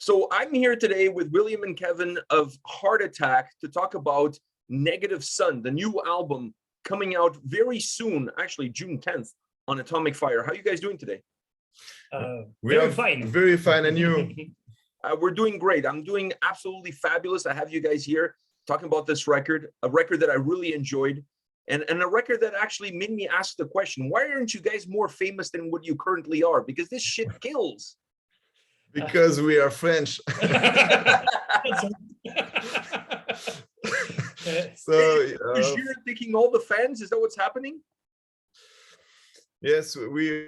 So I'm here today with William and Kevin of Heart Attack to talk about Negative Sun, the new album coming out very soon, actually June 10th on Atomic Fire. How are you guys doing today? Very fine. Very fine. And you? We're doing great. I'm doing absolutely fabulous. I have you guys here talking about this record, a record that I really enjoyed, and a record that actually made me ask the question, why aren't you guys more famous than what you currently are? Because this shit kills. Because we are French. So you're taking all the fans, is that what's happening? Yes, we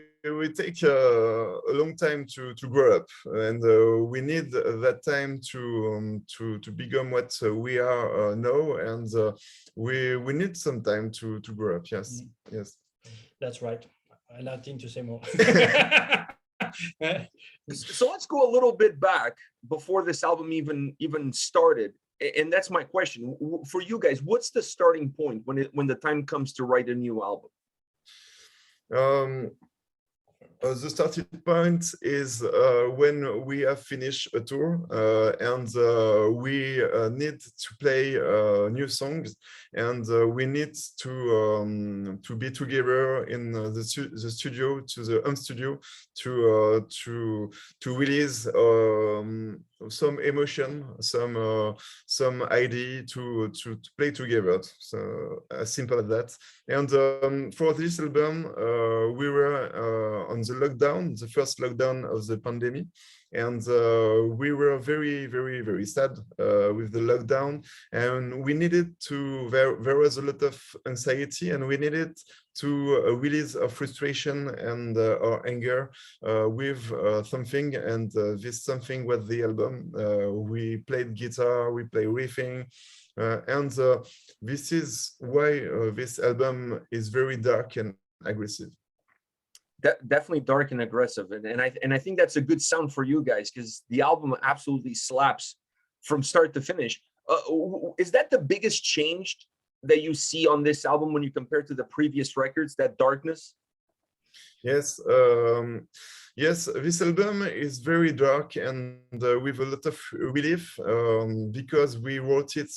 take a long time to grow up, and we need that time to become what we are now, and we need some time to grow up. Yes, yes. That's right. I have nothing to say more. So let's go a little bit back before this album even started, and that's my question for you guys. What's the starting point when the time comes to write a new album? The starting point is when we have finished a tour and we need to play new songs, and we need to be together in the studio, to the home studio, to release some emotion, some idea to play together. So as simple as that. And for this album, we were on the lockdown, the first lockdown of the pandemic, and we were very, very, very sad with the lockdown, and we needed to. There was a lot of anxiety, and we needed to release our frustration and our anger with something, and this something was the album. We played guitar, we played riffing, and this is why this album is very dark and aggressive. Definitely dark and aggressive, and I think that's a good sound for you guys, because the album absolutely slaps from start to finish. Is that the biggest change that you see on this album when you compare to the previous records, that darkness? Yes, yes, this album is very dark and with a lot of relief, because we wrote it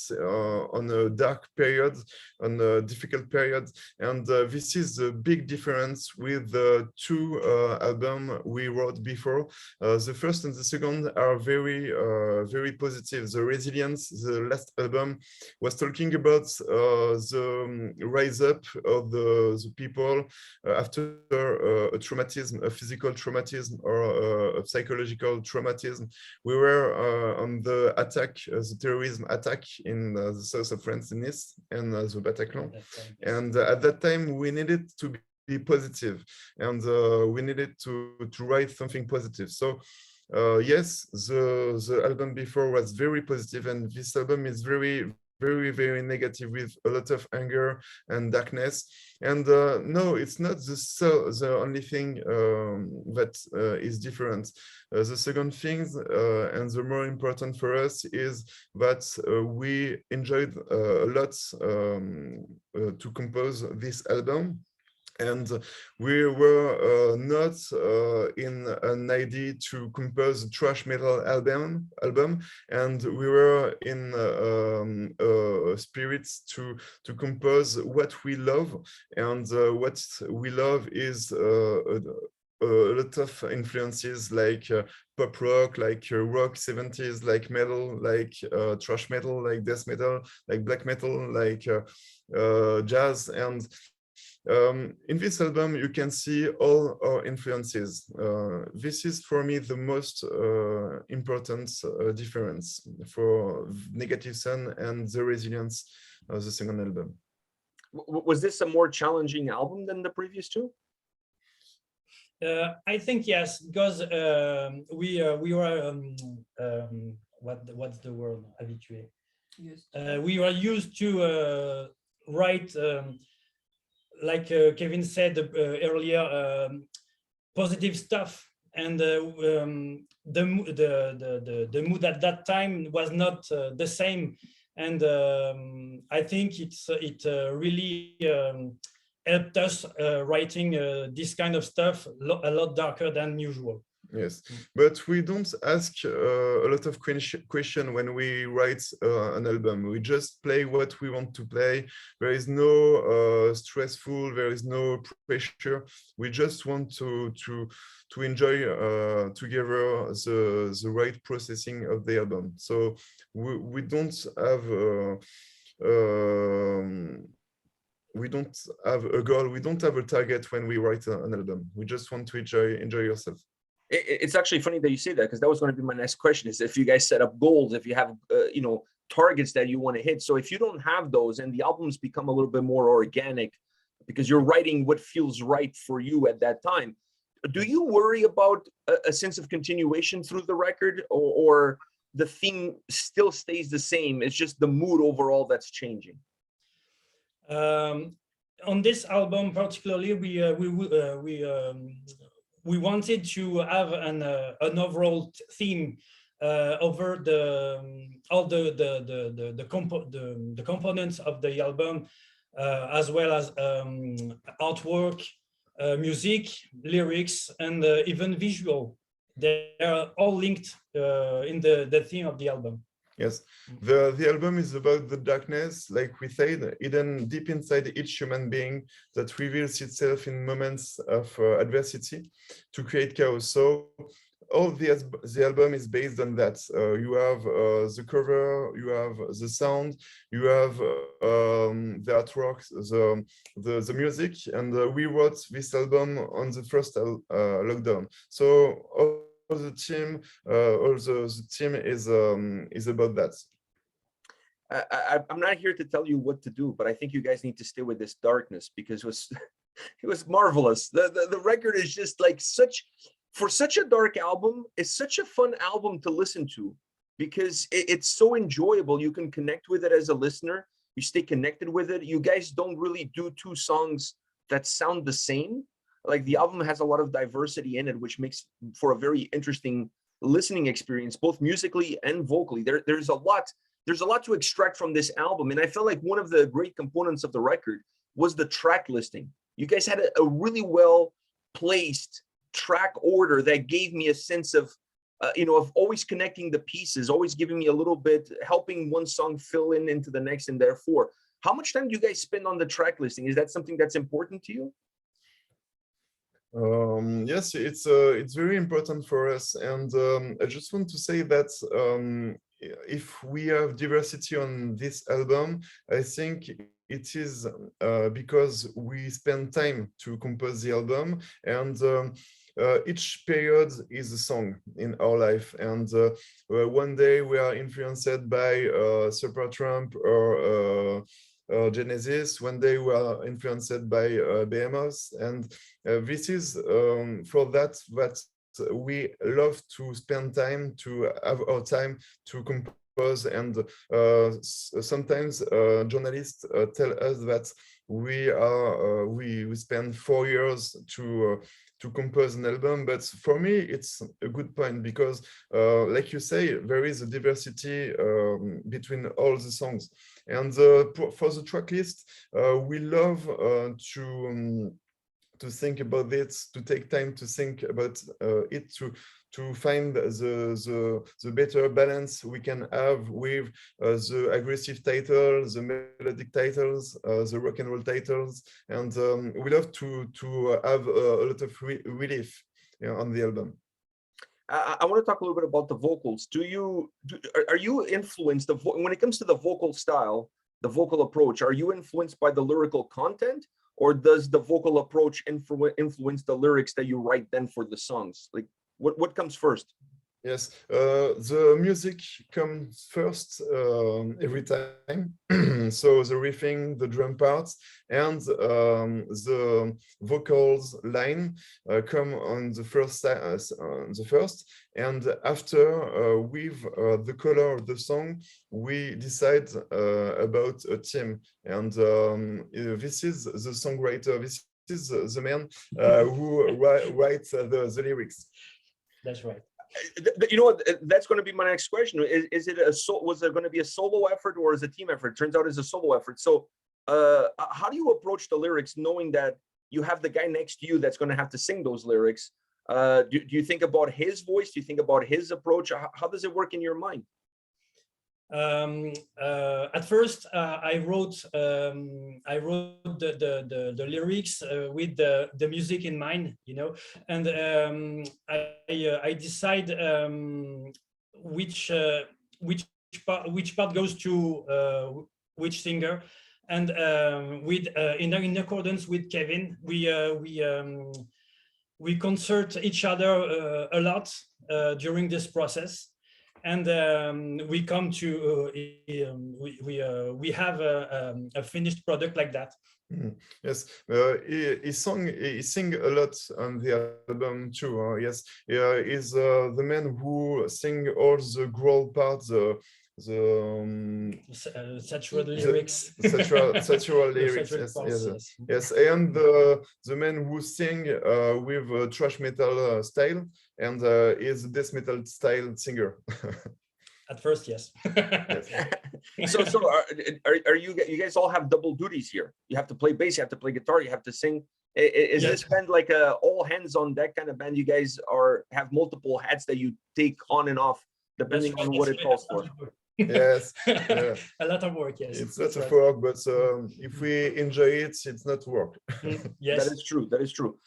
on a dark period, on a difficult period, and this is a big difference with the two albums we wrote before. The first and the second are very, very positive. The Resilience, the last album, was talking about the rise up of the people after a traumatism, a physical traumatism or a psychological traumatism. We were on the attack, the terrorism attack in the south of France, in Nice, and the Bataclan. And at that time, we needed to be positive, and we needed to write something positive. So yes, the album before was very positive, and this album is very, very, very negative, with a lot of anger and darkness. And no, it's not the only thing that is different. The second thing, and the more important for us, is that we enjoyed a lot to compose this album. And we were not in an idea to compose a thrash metal album, and we were in spirits to compose what we love, and what we love is a lot of influences, like pop rock, like rock 70s, like metal, like thrash metal, like death metal, like black metal, like jazz. And in this album, you can see all our influences. This is for me the most important difference for Negative Sun and the Resilience of the second album. Was this a more challenging album than the previous two? I think yes, because we were what's the word, habitué. We were used to write. Like Kevin said earlier, positive stuff, and the mood at that time was not the same, and I think it really helped us writing this kind of stuff a lot darker than usual. Yes, but we don't ask a lot of question when we write an album. We just play what we want to play. There is no stressful. There is no pressure. We just want to enjoy together the right processing of the album. So we don't have. We don't have a goal. We don't have a target when we write an album. We just want to enjoy yourself. It's actually funny that you say that, because that was going to be my next question, is if you guys set up goals, if you have targets that you want to hit. So if you don't have those and the albums become a little bit more organic because you're writing what feels right for you at that time, do you worry about a sense of continuation through the record, or the theme still stays the same? It's just the mood overall that's changing. On this album particularly, we wanted to have an overall theme over all the components of the album, as well as artwork, music, lyrics, and even visual. They are all linked in the theme of the album. Yes, the album is about the darkness, like we said, hidden deep inside each human being, that reveals itself in moments of adversity to create chaos. So all the album is based on that. You have the cover, you have the sound, you have the artwork, the music, and we wrote this album on the first lockdown. So all the team is about that. I'm not here to tell you what to do, but I think you guys need to stay with this darkness, because it was marvelous. The record is just like for such a dark album, it's such a fun album to listen to, because it's so enjoyable. You can connect with it as a listener. You stay connected with it. You guys don't really do two songs that sound the same. Like, the album has a lot of diversity in it, which makes for a very interesting listening experience, both musically and vocally. There's a lot to extract from this album. And I felt like one of the great components of the record was the track listing. You guys had a really well placed track order that gave me a sense of of always connecting the pieces, always giving me a little bit, helping one song fill into the next. And therefore, how much time do you guys spend on the track listing? Is that something that's important to you? Yes, it's very important for us, and I just want to say that if we have diversity on this album, I think it is because we spend time to compose the album, and each period is a song in our life. And one day we are influenced by Supertramp or Genesis. One day we are influenced by Behemoth, and this is for that we love to spend time, to have our time to compose. And sometimes journalists tell us that we spend 4 years to compose an album, but for me it's a good point, because like you say, there is a diversity between all the songs. And for the track list, we love to think about it, to take time to think about it, to find the better balance we can have with the aggressive titles, the melodic titles, the rock and roll titles, and we love to have a lot of relief on the album. I want to talk a little bit about the vocals. Are you influenced when it comes to the vocal style, the vocal approach? Are you influenced by the lyrical content, or does the vocal approach influence the lyrics that you write then for the songs? Like, what comes first? Yes, the music comes first every time. So the riffing, the drum parts, and the vocals line come on the first. And after, with the color of the song, we decide about a theme. And this is the songwriter. This is the man who writes the lyrics. That's right. You know what? That's going to be my next question. Was there going to be a solo effort, or is it a team effort? Turns out it's a solo effort. So how do you approach the lyrics, knowing that you have the guy next to you that's going to have to sing those lyrics? Do you think about his voice? Do you think about his approach? How does it work in your mind? At first, I wrote the lyrics with the music in mind, you know, and I decide which part goes to which singer, and with in accordance with Kevin, we concert each other a lot during this process, and we come to we have a finished product like that. Yes, he sing a lot on the album too. Yes, he's the man who sing all the growl parts, Sexual lyrics. Sexual lyrics. Sexual Yes, parts, yes, yes, and the man who sing with thrash metal style, and is death metal style singer. At first, yes. So are you guys all have double duties here? You have to play bass, you have to play guitar, you have to sing. Is Yes. this band like a all hands on deck kind of band? You guys have multiple hats that you take on and off depending on what it calls for. Yes, a lot of work. Yes, it's not a work, but if we enjoy it, it's not work. Yes, that is true. That is true.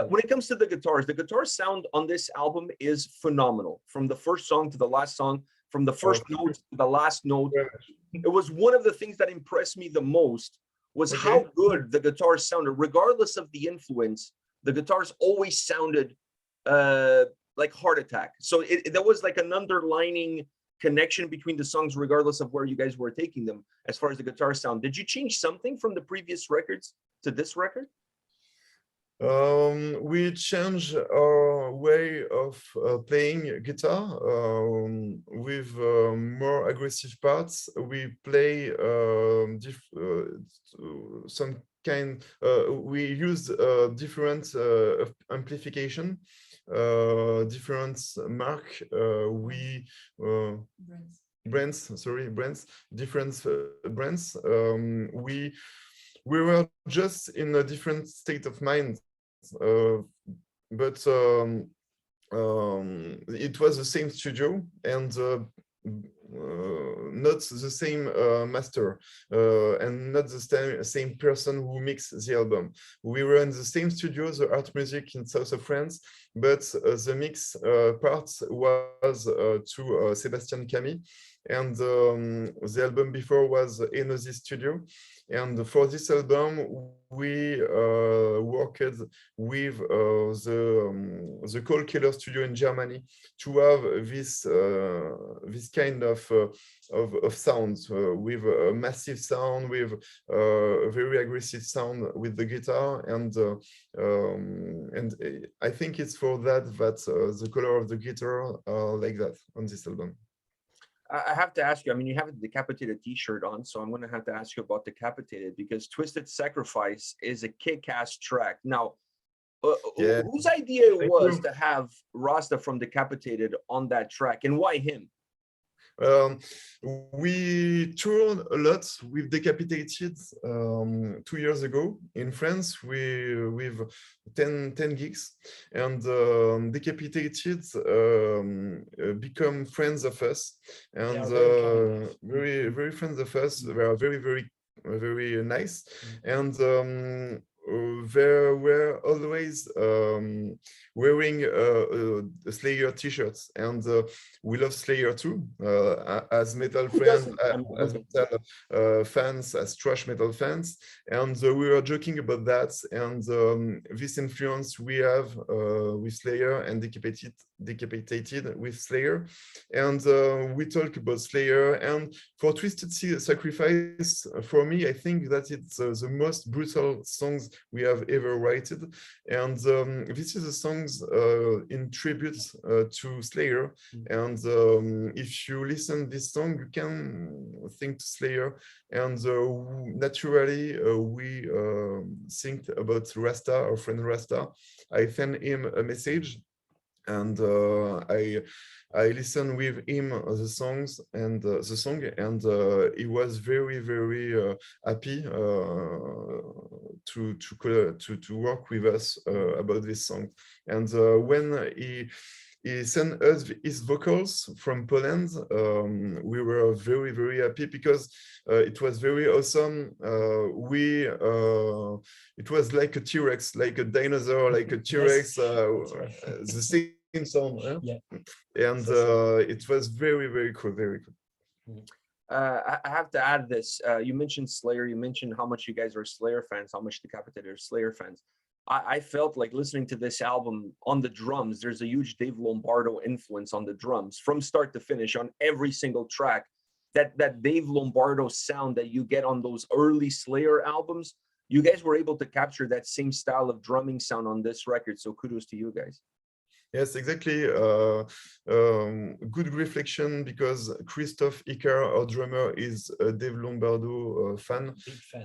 When it comes to the guitar sound on this album is phenomenal. From the first song to the last song, from the first note to the last note. It was one of the things that impressed me the most was how good the guitar sounded, regardless of the influence. The guitars always sounded like Heart Attack. So there was like an underlining connection between the songs, regardless of where you guys were taking them, as far as the guitar sound. Did you change something from the previous records to this record? We changed our way of playing guitar with more aggressive parts. We play some kind. We used different amplification, different mark. Brands, different brands. We were just in a different state of mind, but it was the same studio and not the same master and not the same person who mixed the album. We were in the same studio, the Art Music in south of France, but the mix part was to Sébastien Camille, and the album before was Enosi Studio. And for this album, we worked with the Cold Killer Studio in Germany to have this kind of sounds with a massive sound, with a very aggressive sound with the guitar, and I think it's for that the color of the guitar are like that on this album. I have to ask you, I mean, you have a Decapitated t-shirt on, so I'm going to have to ask you about Decapitated, because Twisted Sacrifice is a kick-ass track. Now, whose idea it was to have Rasta from Decapitated on that track, and why him? We toured a lot with Decapitated 2 years ago in France with 10 gigs, and Decapitated become friends of us, and very friends of us. They are very nice, and they were always wearing Slayer t-shirts, and we love Slayer too, as metal friends, as metal fans, as thrash metal fans, and we were joking about that, and this influence we have with Slayer and Decapitated with Slayer, and we talk about Slayer. And for Twisted Sacrifice, for me, I think that it's the most brutal songs we have ever written, and this is a song in tribute to Slayer, and if you listen this song, you can think to Slayer, and naturally we think about Rasta, our friend Rasta. I sent him a message, and I listened with him the songs and the song, and he was very happy to work with us about this song. And when he sent us his vocals from Poland, we were very, very happy because it was very awesome. It was like a T-Rex, like a dinosaur, like a T-Rex, the same sound. Yeah. And it was very, very cool, very cool. I have to add this. You mentioned Slayer. You mentioned how much you guys are Slayer fans, how much Decapitated are Slayer fans. I felt like listening to this album on the drums, there's a huge Dave Lombardo influence on the drums from start to finish on every single track. That Dave Lombardo sound that you get on those early Slayer albums, you guys were able to capture that same style of drumming sound on this record. So kudos to you guys. Yes, exactly. Good reflection, because Christoph Icar, our drummer, is a Dave Lombardo fan,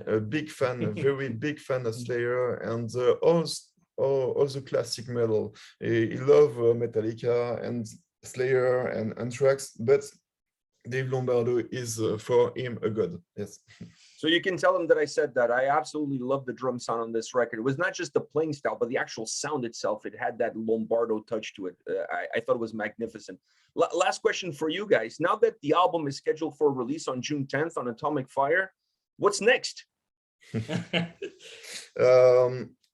a big fan, a very big fan of Slayer, and all the classic metal. He loves Metallica and Slayer and Anthrax, but Dave Lombardo is for him a god. Yes. So you can tell him that I said that. I absolutely love the drum sound on this record. It was not just the playing style, but the actual sound itself. It had that Lombardo touch to it. I thought it was magnificent. Last question for you guys. Now that the album is scheduled for release on June 10th on Atomic Fire, what's next?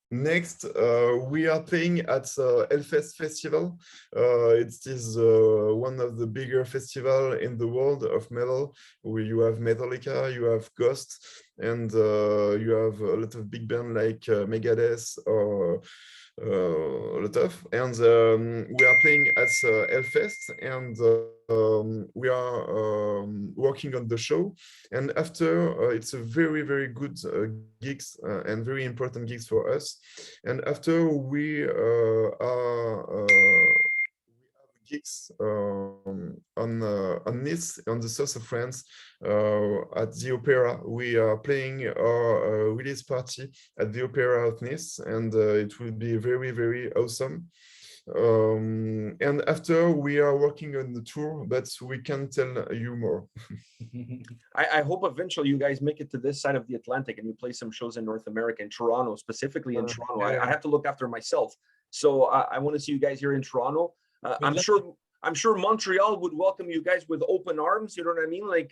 Next, we are playing at Hellfest Festival. It is one of the bigger festivals in the world of metal, where you have Metallica, you have Ghost, and you have a lot of big bands like Megadeth or a lot of. And we are playing at Hellfest, and we are working on the show. And after, it's a very, very good gigs and very important gigs for us. And after we have gigs on Nice, on the south of France, at the Opera. We are playing our release party at the Opera of Nice, and it will be very, very awesome. And after, we are working on the tour, but we can tell you more. I hope eventually you guys make it to this side of the Atlantic and you play some shows in North America, in Toronto, specifically in Toronto. Yeah. I have to look after myself, so I want to see you guys here in Toronto. I'm sure Montreal would welcome you guys with open arms. You know what I mean? Like,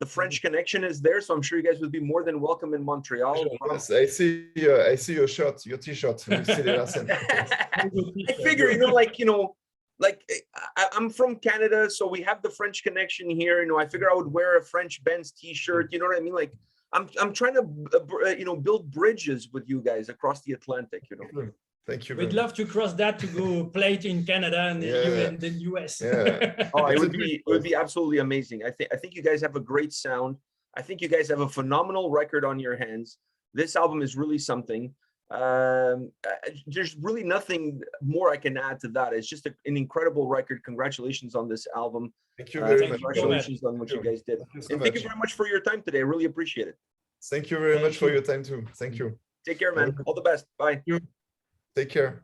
the French connection is there, so I'm sure you guys would be more than welcome in Montreal. Yes, I see your shirt, your T-shirt. I figure, I'm from Canada, so we have the French connection here. I figure I would wear a French Benz T-shirt. You know what I mean? Like, I'm trying to build bridges with you guys across the Atlantic. Thank you. We'd love to cross that to go play it in Canada and the US. Yeah. Oh, it would be absolutely amazing. I think you guys have a great sound. I think you guys have a phenomenal record on your hands. This album is really something. There's really nothing more I can add to that. It's just an incredible record. Congratulations on this album. Thank you very much. Congratulations on what you guys did. Thank you very much for your time today. I really appreciate it. Thank you very much for your time too. Thank you. Take care, man. All the best. Bye. Take care.